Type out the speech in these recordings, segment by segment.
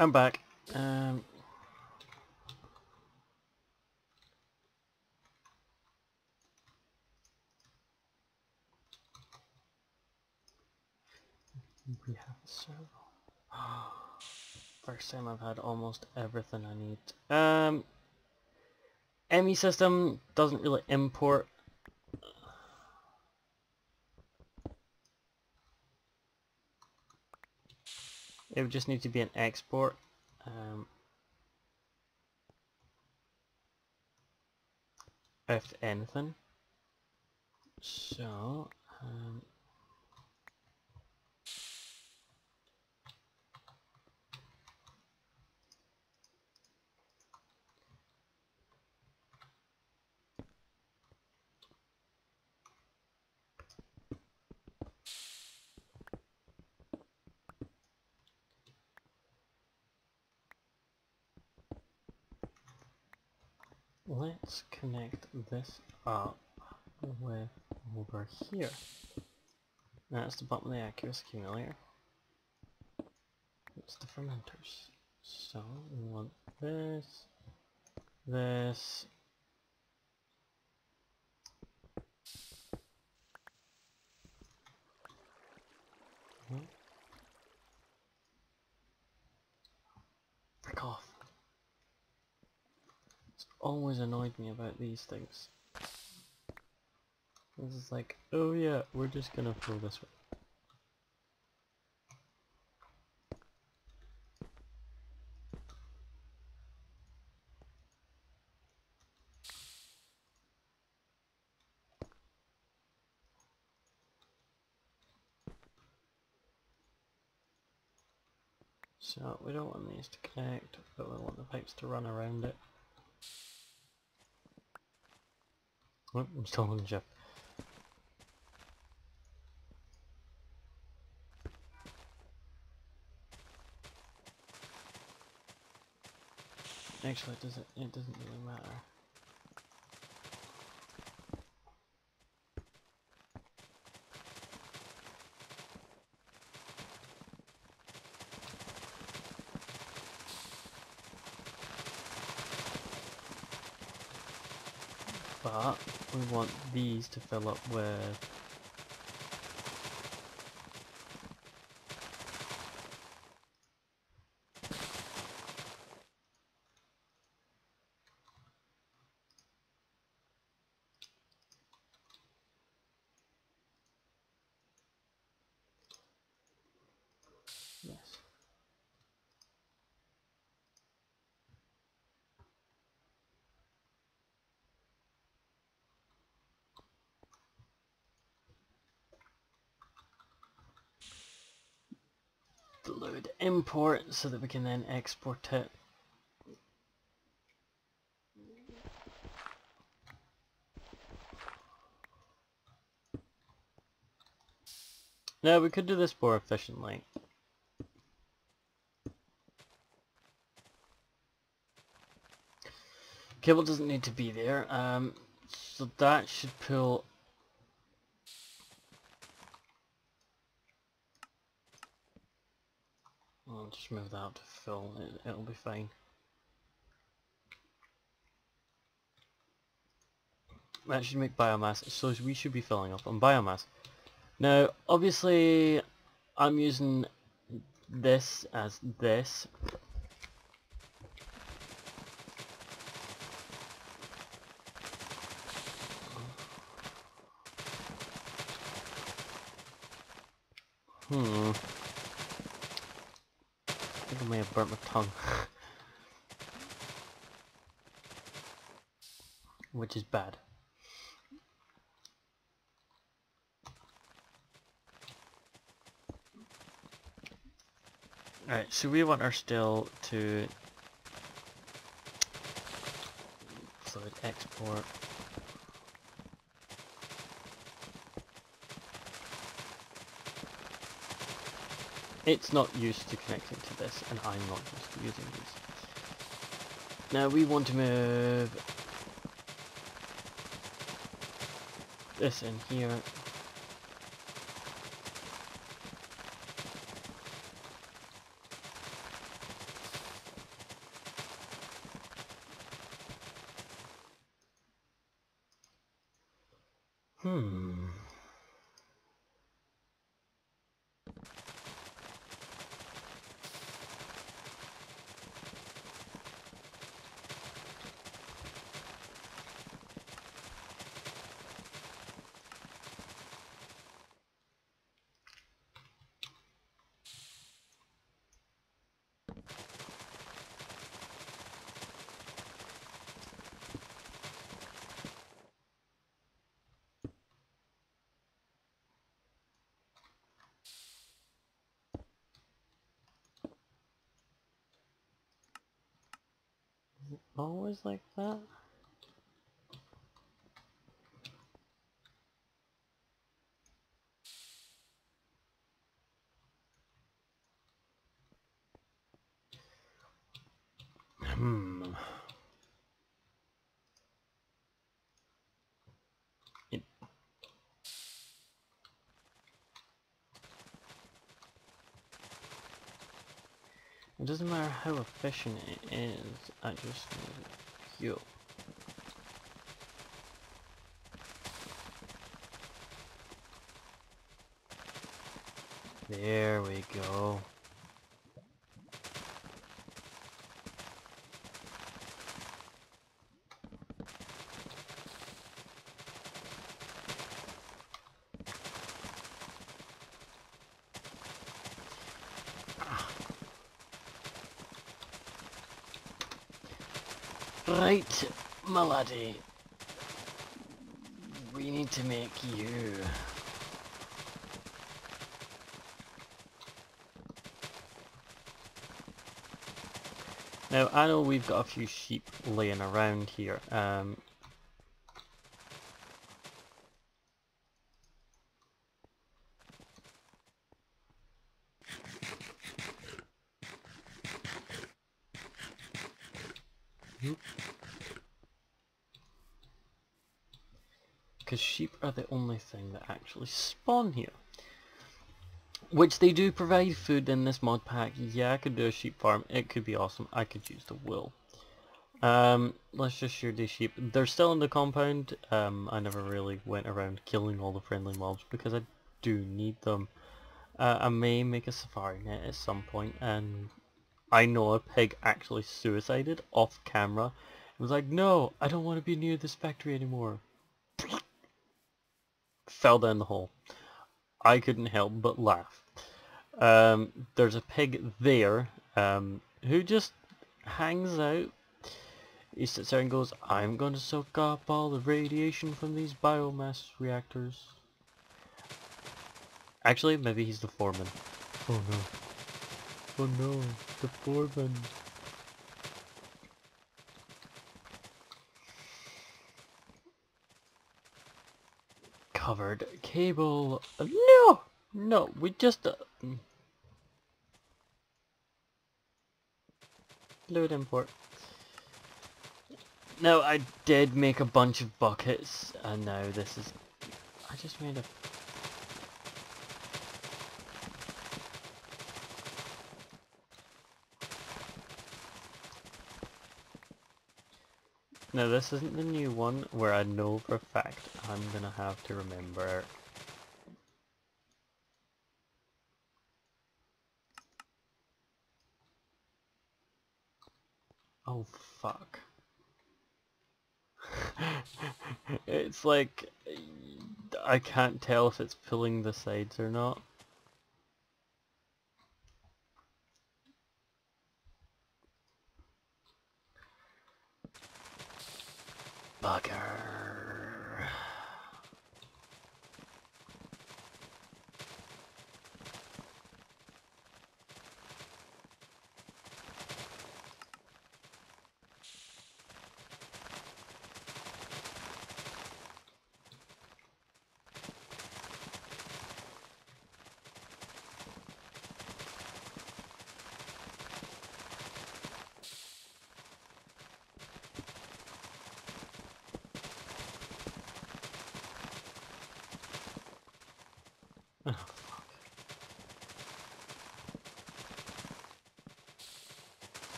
I'm back. We have a server. First time I've had almost everything I need. ME system doesn't really import. It would just need to be an export. If anything. So, let's connect this up with over here. That's the bottom of the aqueous accumulator. It's the fermenters. So we want this, this, frick off. It's always annoyed me about these things. This is like, oh yeah, we're just gonna throw this way. So we don't want these to connect, but we want the pipes to run around it. Oh, I'm still on the ship. Actually, it doesn't really matter. But we want these to fill up with this. Fluid import so that we can then export it. Now we could do this more efficiently. Cable doesn't need to be there, so that should pull. I'll just move that up to full, it'll be fine. That should make biomass, so we should be filling up on biomass. Now, obviously, I'm using this as this. I think I may have burnt my tongue. Which is bad. Alright, so we want our still to fluid export. It's not used to connecting to this, and I'm not used to using these. Now we want to move this in here. Hmm. Always like that? Hmm. It, it doesn't matter how efficient it is, I just need fuel. There we go. Right, my laddie. We need to make you. Now, I know we've got a few sheep laying around here. Because sheep are the only thing that actually spawn here. Which they do provide food in this mod pack. Yeah, I could do a sheep farm. It could be awesome. I could use the wool. Let's just shear these sheep. They're still in the compound. I never really went around killing all the friendly mobs because I do need them. I may make a safari net at some point, and I know a pig actually suicided off camera. It was like, no, I don't want to be near this factory anymore. Fell down the hole. I couldn't help but laugh. There's a pig there who just hangs out. He sits there and goes, I'm going to soak up all the radiation from these biomass reactors. Actually, maybe he's the foreman. Oh no. Oh no, the foreman. Covered cable. No! No, we just... fluid import. No, I did make a bunch of buckets, and now this is... I just made a... No, this isn't the new one where I know for a fact I'm gonna have to remember. Oh fuck. It's like I can't tell if it's pulling the sides or not. Bugger. Oh, fuck.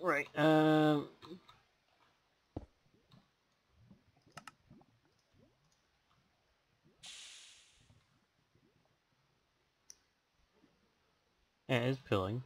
Right, It is pulling.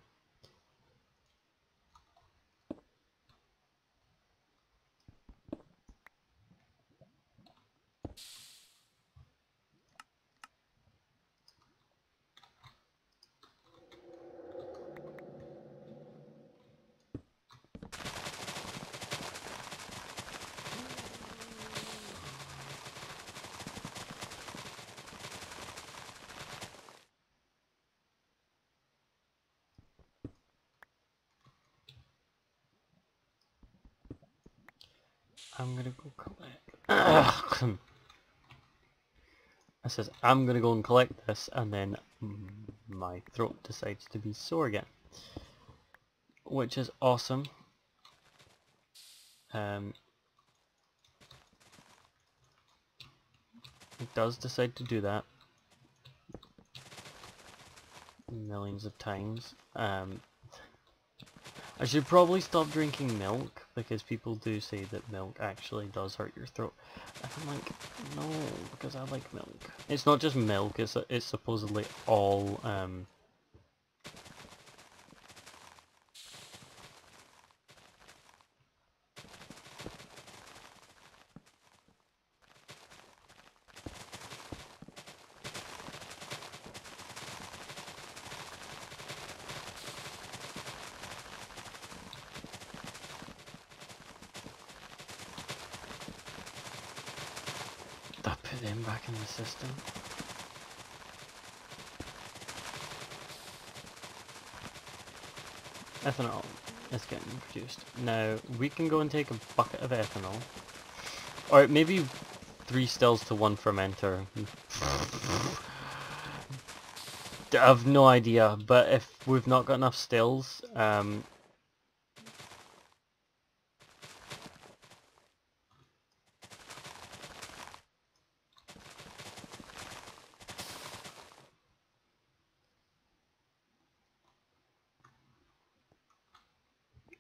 I'm gonna go collect. It says I'm gonna go and collect this, and then my throat decides to be sore again, which is awesome. It does decide to do that millions of times. I should probably stop drinking milk, because people do say that milk actually does hurt your throat. And I'm like, no, because I like milk. It's not just milk, it's supposedly all, that put them back in the system. Ethanol is getting produced. Now, we can go and take a bucket of ethanol. Or maybe 3 stills to 1 fermenter. I have no idea, but if we've not got enough stills,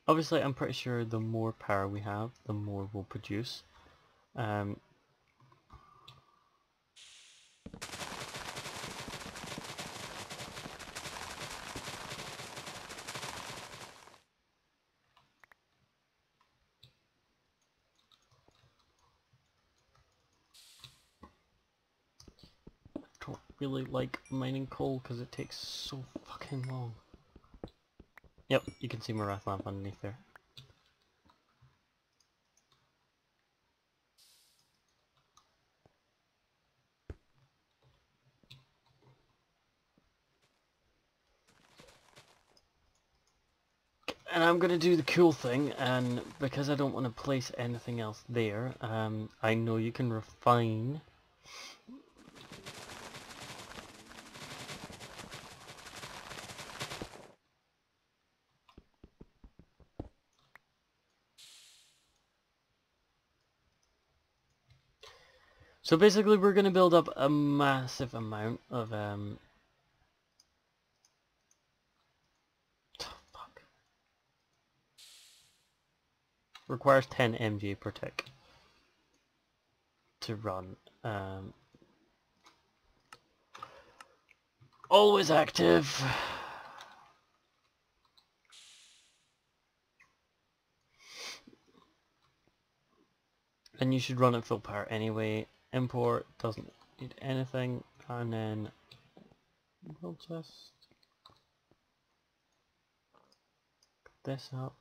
obviously I'm pretty sure the more power we have, the more we'll produce. Don't really like mining coal because it takes so fucking long. Yep, you can see my wrath lamp underneath there. And I'm gonna do the cool thing, and because I don't want to place anything else there, I know you can refine. So basically we're gonna build up a massive amount of fuck. Requires 10 MJ per tick to run. Always active. And you should run at full power anyway. Import doesn't need anything, and then we'll just put this up.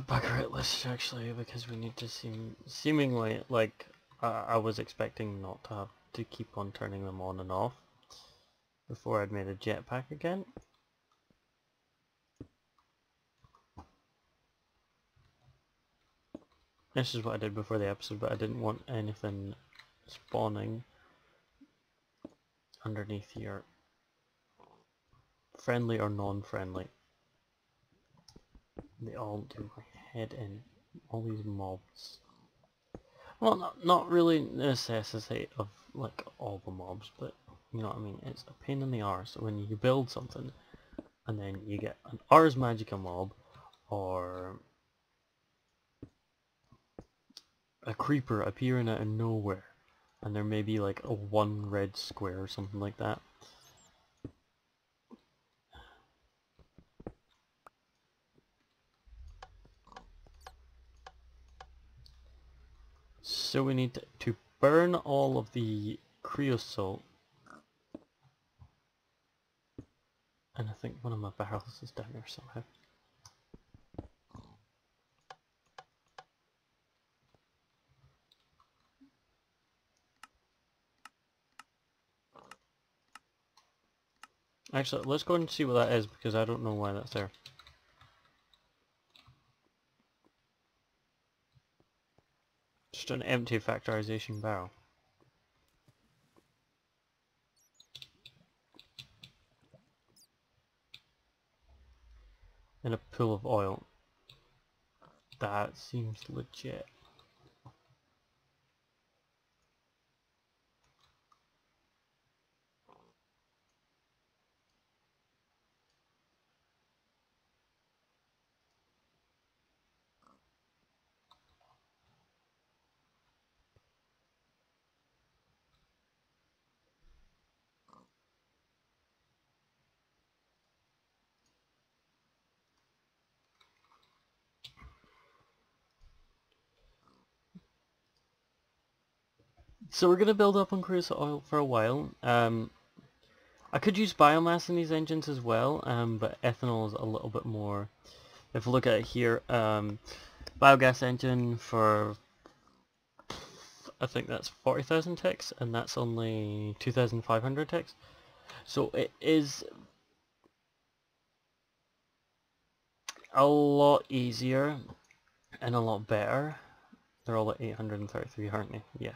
Bugger it, let's actually, because we need to seemingly, like, I was expecting not to have to keep on turning them on and off before I'd made a jetpack again. This is what I did before the episode, but I didn't want anything spawning underneath here. Friendly or non-friendly. They all do my head in. All these mobs. Well, not really necessity of like all the mobs, but You know what I mean? It's a pain in the arse when you build something and then you get an Ars Magica mob or a creeper appearing out of nowhere, and there may be like a one red square or something like that. So we need to burn all of the creosote, and I think one of my barrels is down there somehow. Actually, let's go and see what that is, because I don't know why that's there. Just an empty factorization barrel. And a pool of oil. That seems legit. So we're going to build up on creosote oil for a while. I could use biomass in these engines as well, but ethanol is a little bit more. If we look at it here, biogas engine for, I think that's 40,000 ticks, and that's only 2,500 ticks. So it is a lot easier and a lot better. They're all at 833, aren't they? Yeah.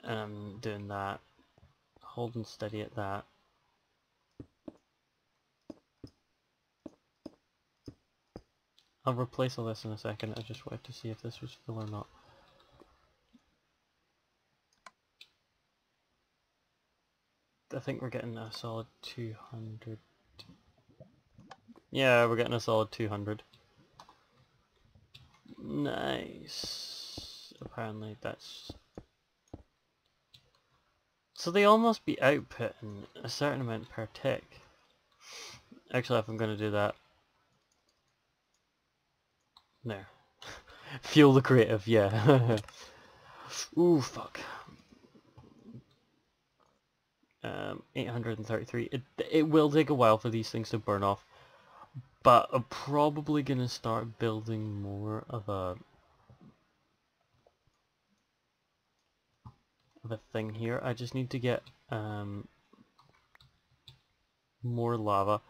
And I'm doing that, holding steady at that. I'll replace all this in a second. I just wanted to see if this was full or not. I think we're getting a solid 200. Yeah, we're getting a solid 200. Nice. Apparently that's... So they all must be outputting a certain amount per tick. Actually, if I'm going to do that... There. Fuel the creative, yeah. Ooh, fuck. 833. It will take a while for these things to burn off. But I'm probably going to start building more of a thing here. I just need to get more lava.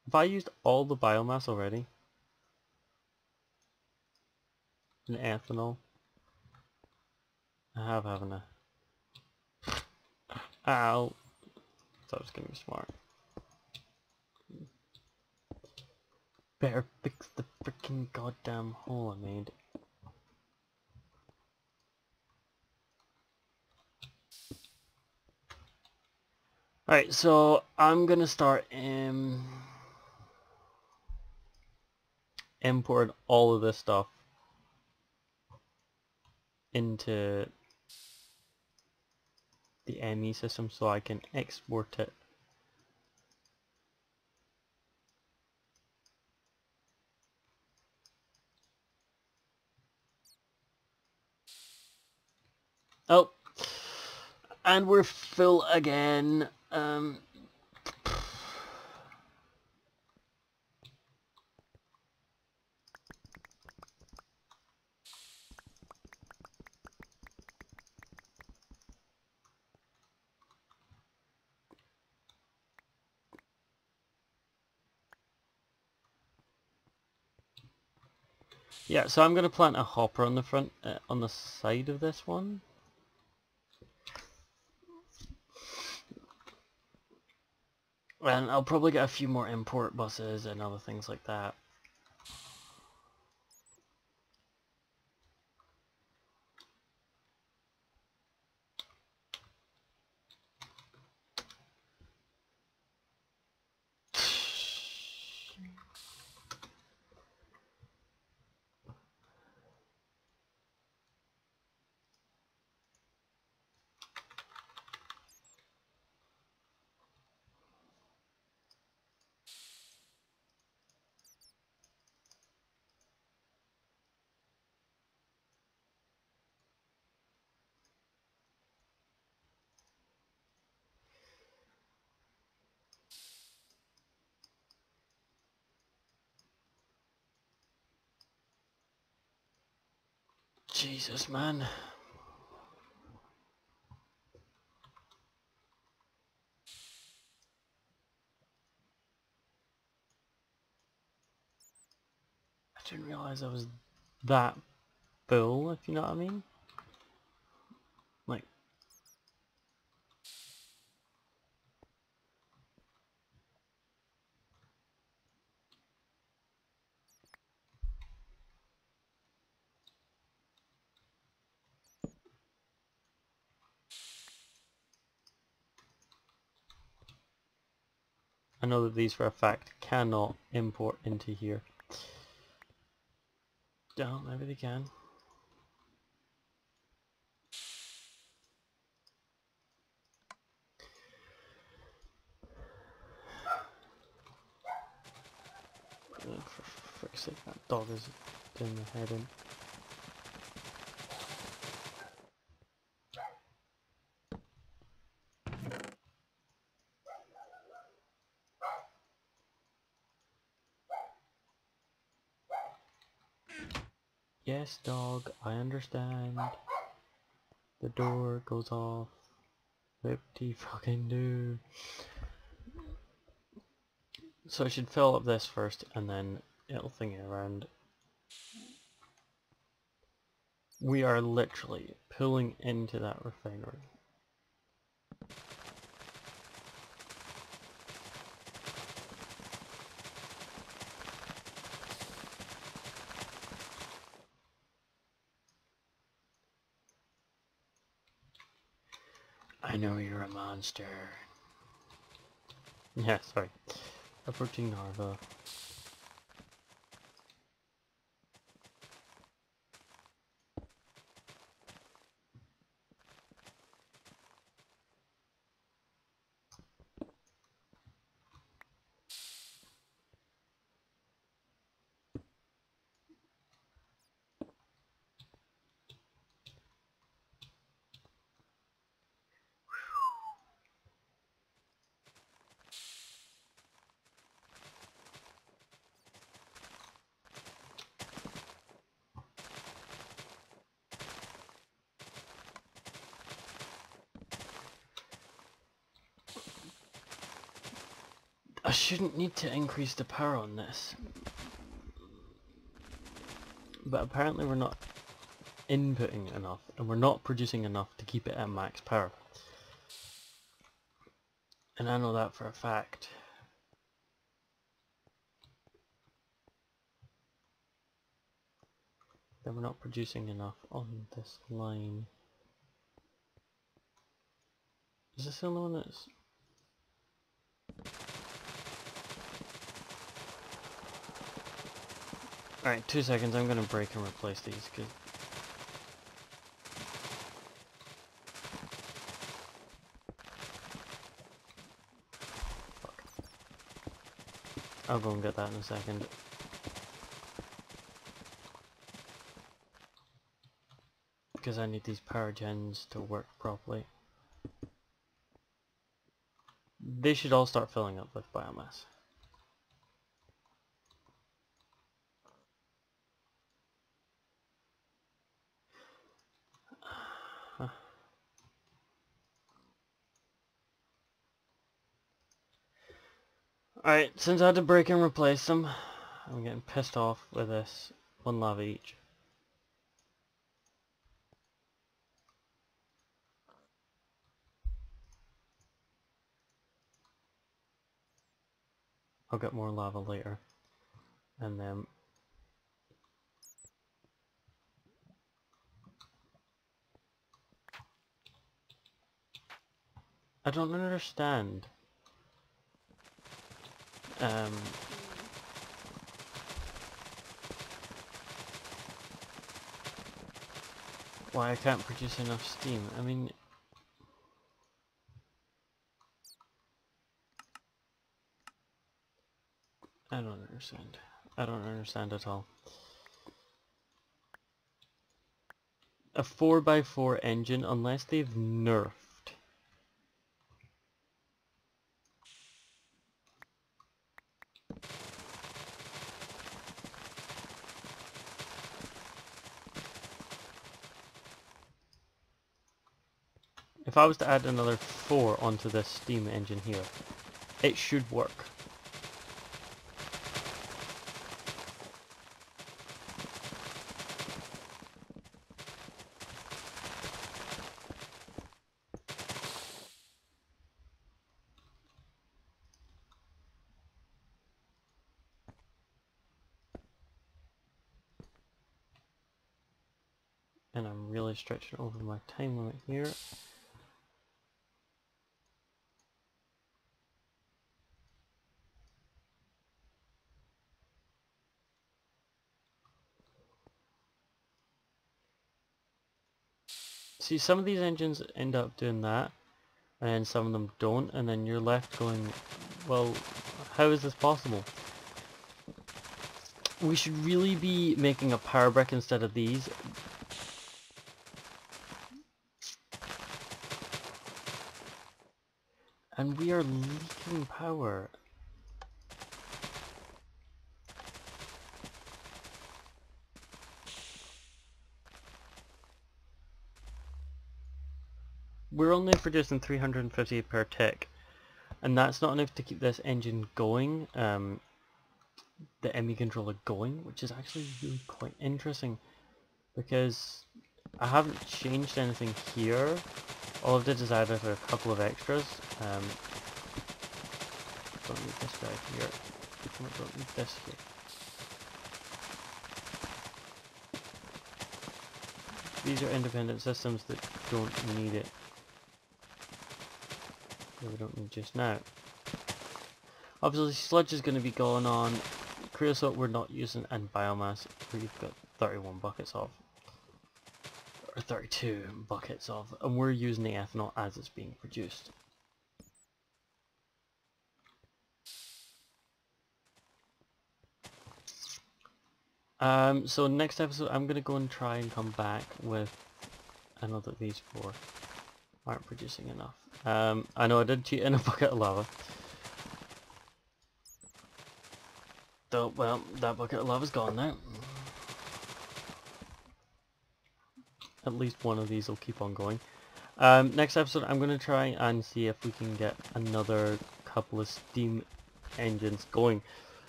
Have I used all the biomass already? And ethanol? I have, haven't I? Ow! Thought I was gonna be smart. Better fix the freaking goddamn hole I made. Alright, so I'm gonna start importing all of this stuff into the ME system so I can export it. Oh! And we're full again. Yeah, so I'm going to plant a hopper on the front, on the side of this one. And I'll probably get a few more import buses and other things like that. Jesus, man. I didn't realize I was that full, if you know what I mean. Like, I know that these for a fact cannot import into here. Oh, maybe they can. For frick's sake, that dog is doing the head in. Yes, dog, I understand. The door goes off. Fucking do. So I should fill up this first and then it'll thing it around. We are literally pulling into that refinery. I know you're a monster. Yeah, sorry. Approaching Narva. I shouldn't need to increase the power on this. But apparently we're not inputting enough, and we're not producing enough to keep it at max power. And I know that for a fact. That we're not producing enough on this line. Is this the only one that's... Alright, 2 seconds, I'm gonna break and replace these, cause... Fuck. I'll go and get that in a second. Because I need these power gens to work properly. They should all start filling up with biomass. Alright, since I had to break and replace them, I'm getting pissed off with this. 1 lava each. I'll get more lava later. And then... I don't understand. Why I can't produce enough steam. I mean... I don't understand. I don't understand at all. A 4x4 engine, unless they've nerfed. if I was to add another 4 onto this steam engine here, it should work. And I'm really stretching over my time limit here. See, some of these engines end up doing that, and some of them don't, and then you're left going, well, how is this possible? We should really be making a power brick instead of these. And we are leaking power. We're only producing 350 per tick, and that's not enough to keep this engine going, the ME controller going, which is actually really quite interesting, because I haven't changed anything here. All I've did is added a couple of extras. Don't need this guy here. Don't need this here. These are independent systems that don't need it. We don't need just now. Obviously sludge is going to be going on. Creosote we're not using, and biomass we've got 31 buckets of. Or 32 buckets of. And we're using the ethanol as it's being produced. So next episode I'm going to go and try and come back with... I know that these 4 aren't producing enough. I know I did cheat in a bucket of lava. Though, well, that bucket of lava's gone now. At least one of these will keep on going. Next episode I'm going to try and see if we can get another couple of steam engines going.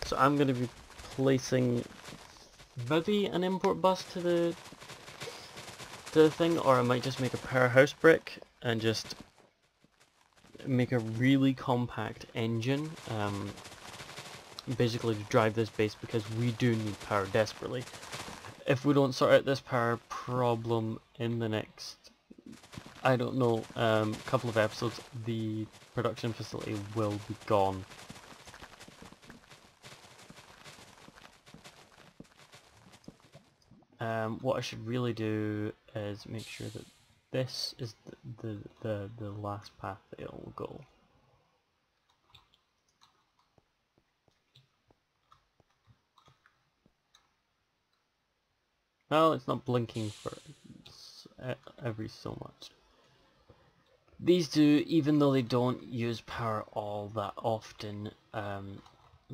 So I'm going to be placing maybe an import bus to the thing, or I might just make a powerhouse brick and just make a really compact engine, basically to drive this base, because we do need power desperately. If we don't sort out this power problem in the next, I don't know, couple of episodes, the production facility will be gone. What I should really do is make sure that this is the last path that it will go. Well, it's not blinking for every so much. These do, even though they don't use power all that often,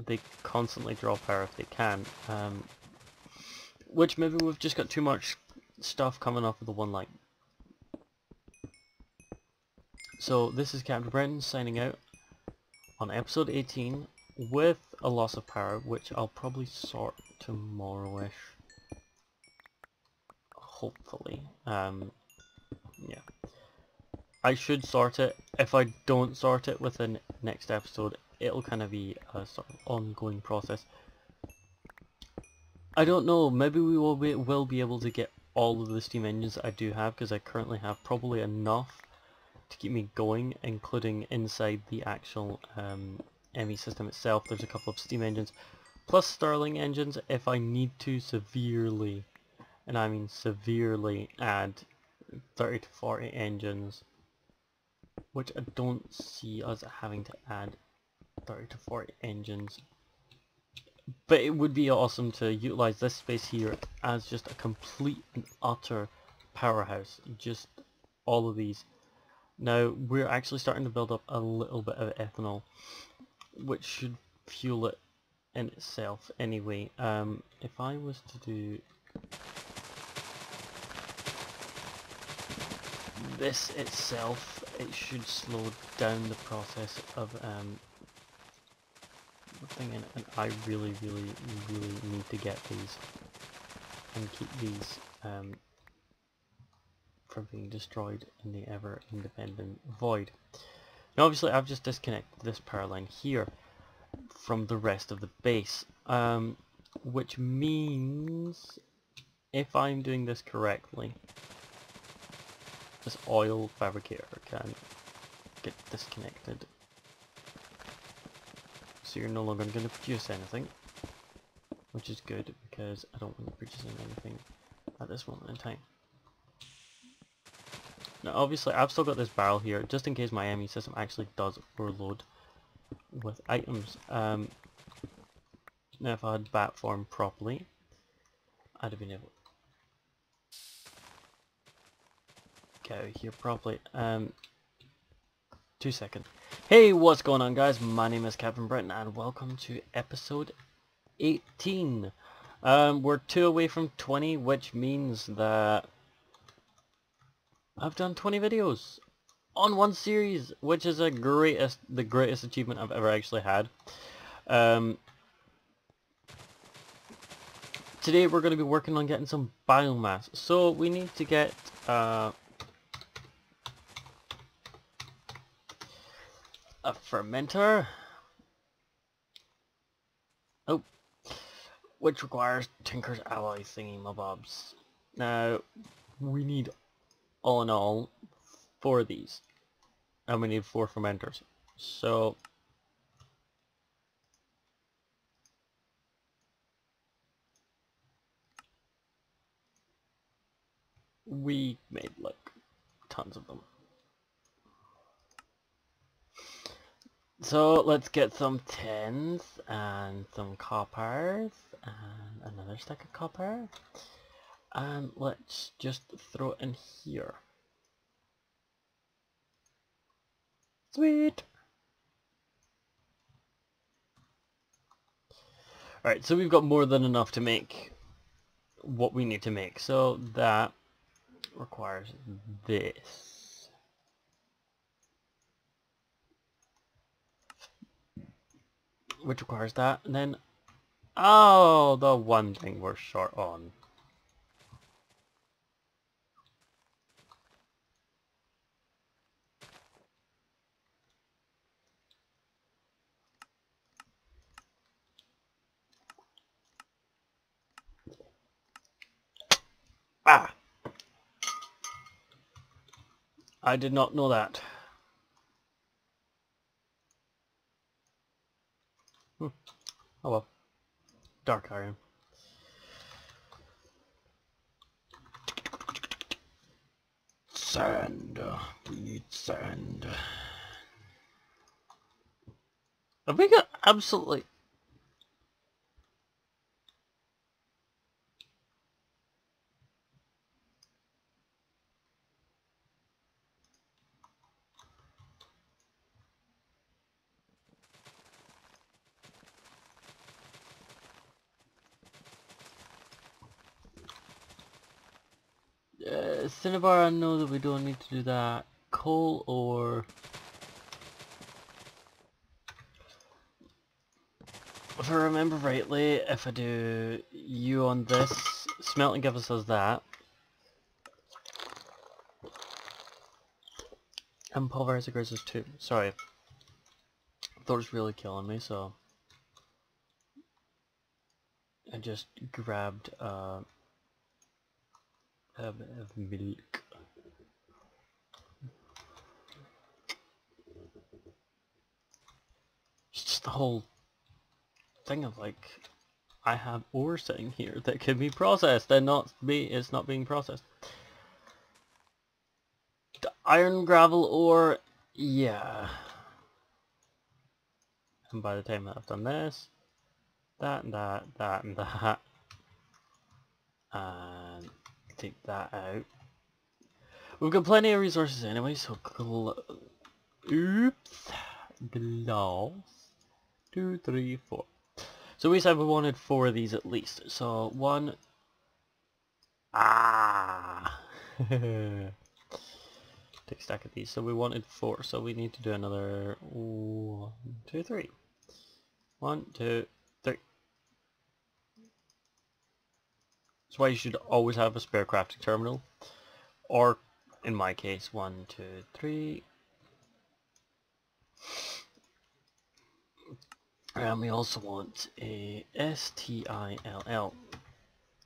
they constantly draw power if they can. Which maybe we've just got too much stuff coming off of the one line. So this is Captain Brenton signing out on episode 18 with a loss of power, which I'll probably sort tomorrow-ish. Hopefully. Yeah. I should sort it. If I don't sort it within next episode, it'll kind of be a sort of ongoing process. I don't know, maybe we will be able to get all of the steam engines that I do have, because I currently have probably enough to keep me going, including inside the actual ME system itself. There's a couple of steam engines, plus Stirling engines if I need to severely, and I mean severely, add 30 to 40 engines, which I don't see us having to add 30 to 40 engines. But it would be awesome to utilize this space here as just a complete and utter powerhouse. Just all of these. Now we're actually starting to build up a little bit of ethanol, which should fuel it in itself anyway. If I was to do this itself, it should slow down the process of thing in it, and I really need to get these and keep these from being destroyed in the ever independent void. Now obviously I've just disconnected this power line here from the rest of the base, which means if I'm doing this correctly, this oil fabricator can get disconnected. So you're no longer going to produce anything, which is good because I don't want to produce anything at this moment in time. Now obviously I've still got this barrel here just in case my ME system actually does overload with items. Now if I had bat form properly, I'd have been able to get out here properly. 2 seconds. Hey, what's going on guys? My name is Captain Britain and welcome to episode 18. We're 2 away from 20, which means that I've done 20 videos on one series, which is the greatest achievement I've ever actually had. Today we're going to be working on getting some biomass. So we need to get a fermenter. Oh, which requires Tinker's Alloy thingy-mabobs. Now we need, all in all, 4 of these, and we need 4 fermenters. So we made like tons of them. So let's get some tins and some coppers and another stack of copper, and let's just throw it in here. Sweet! Alright, so we've got more than enough to make what we need to make, so that requires this. Which requires that, and then, oh, the one thing we're short on. Ah! I did not know that. Oh well. Dark iron. Sand. We need sand. Have we got absolutely... Cinnabar, I know that we don't need to do that. Coal or... If I remember rightly, if I do you on this, smelting gives us that. And pulverizer gives us 2. Sorry. I thought it was really killing me, so... I just grabbed a bit of milk. It's just the whole thing of like, I have ore sitting here that can be processed and it's not being processed. The iron gravel ore, yeah. And by the time that I've done this, that and that, that and that, and take that out. We've got plenty of resources anyway, so oops, glass, 2, 3, 4. So we said we wanted 4 of these at least. So 1, big stack of these. So we wanted 4, so we need to do another 1, 2, 3. 1, 2, 3. That's why you should always have a spare crafting terminal. Or, in my case, 1, 2, 3. And we also want a STILL.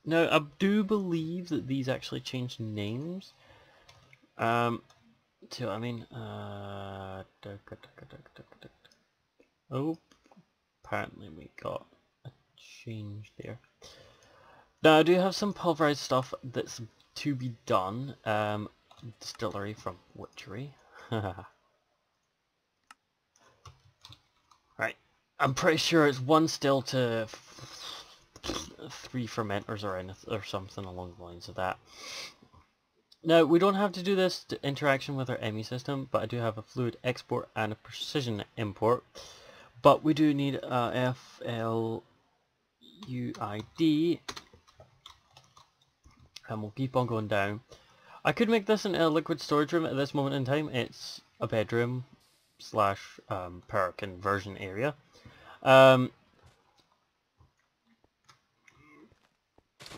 Now, I do believe that these actually changed names. Oh, apparently we got a change there. Now, I do have some pulverized stuff that's to be done. Distillery from Witchery. Right. I'm pretty sure it's 1 still to 3 fermenters or something along the lines of that. Now, we don't have to do this to interaction with our ME system, but I do have a fluid export and a precision import. But we do need a FLUID, and we'll keep on going down. I could make this a liquid storage room at this moment in time. It's a bedroom slash power conversion area.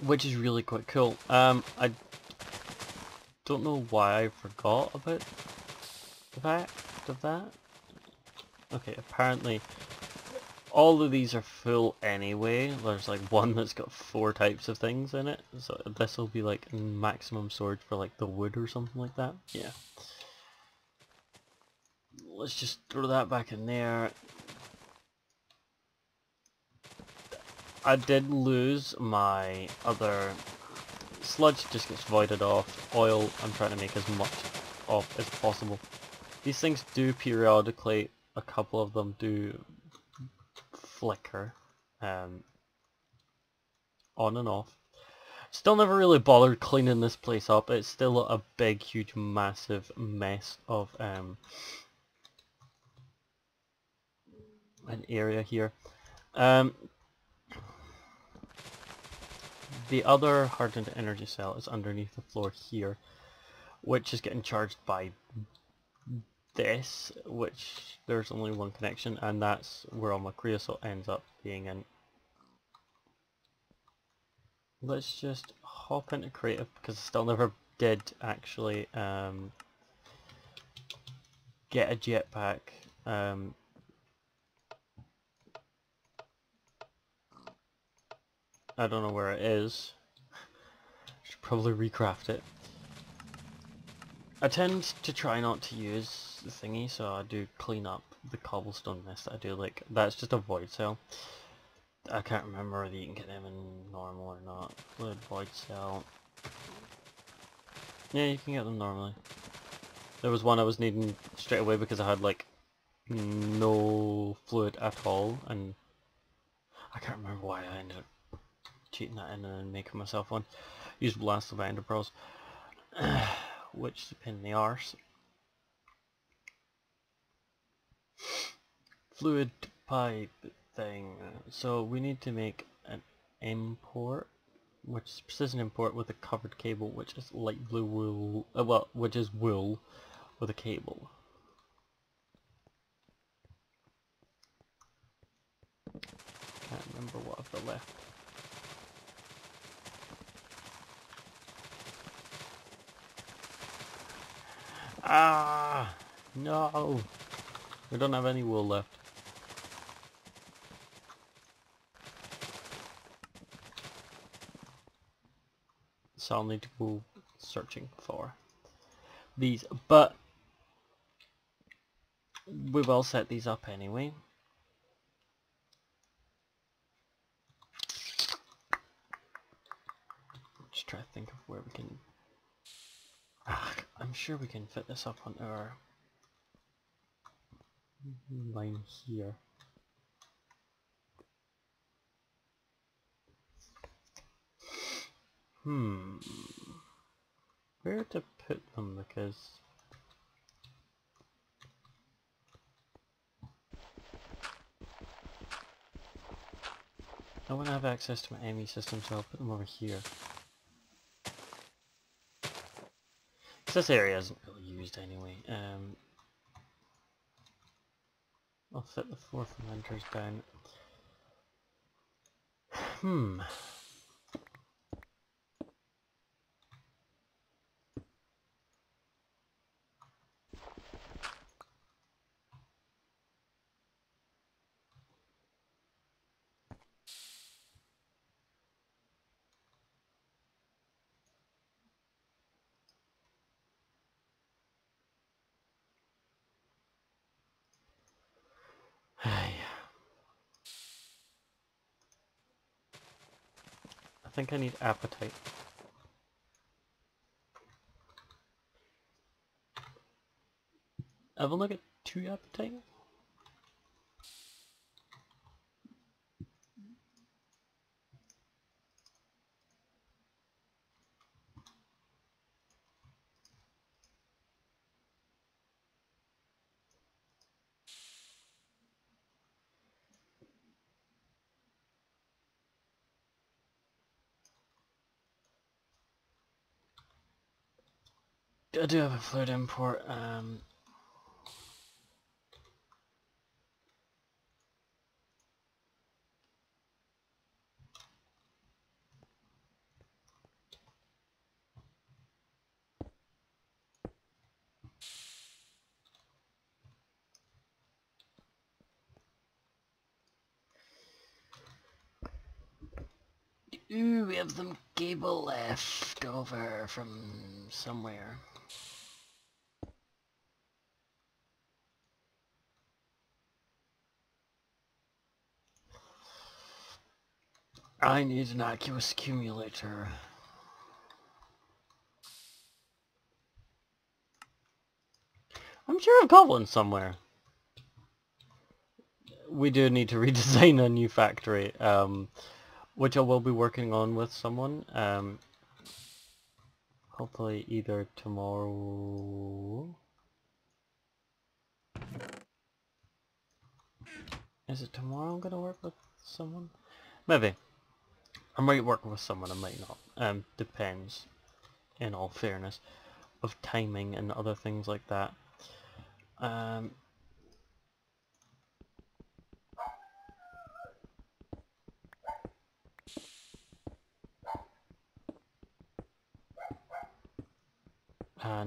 Which is really quite cool. I don't know why I forgot about the fact of that. Okay, apparently all of these are full anyway. There's like one that's got 4 types of things in it. So this will be like maximum storage for like the wood or something like that. Yeah. Let's just throw that back in there. I did lose my other sludge, just gets voided off. Oil, I'm trying to make as much of as possible. These things do periodically, a couple of them do flicker on and off. Still never really bothered cleaning this place up. It's still a big, huge, massive mess of an area here. The other hardened energy cell is underneath the floor here, which is getting charged by this, which there's only one connection, and that's where all my creosote ends up being in. Let's just hop into creative, because I still never did actually get a jetpack. I don't know where it is. Should probably recraft it. I tend to try not to use the thingy, so I do clean up the cobblestone mess that I do. Like, that's just a void cell. I can't remember whether you can get them in normal or not. Fluid void cell. Yeah, you can get them normally. There was one I was needing straight away because I had like no fluid at all, and I can't remember why I ended up cheating that in and then making myself one. Use Blast of Ender Pearls. Which is a pain in the arse. Fluid pipe thing. So we need to make an import, which is precision import with a covered cable, which is light blue wool. Which is wool with a cable. Can't remember what I've got left. Ah, no! We don't have any wool left. So I'll need to go searching for these, but we will set these up anyway. Just try to think of where we can... I'm sure we can fit this up on our line here. Where to put them, because I want to have access to my ME system, so I'll put them over here. This area isn't really used anyway. I'll set the 4 fermenters down. I think I need appetite. I've only got 2 appetite. I do have a fluid import. Ooh, we have some cable left over from somewhere. I need an aqueous accumulator. I'm sure I've got one somewhere. We do need to redesign a new factory, which I will be working on with someone. Hopefully either tomorrow. Is it tomorrow I'm gonna work with someone? Maybe. I might work with someone, I might not. Depends, in all fairness, of timing and other things like that. And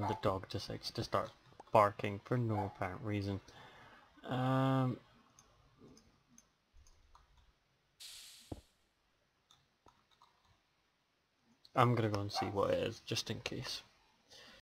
the dog decides to start barking for no apparent reason. I'm gonna go and see what it is, just in case.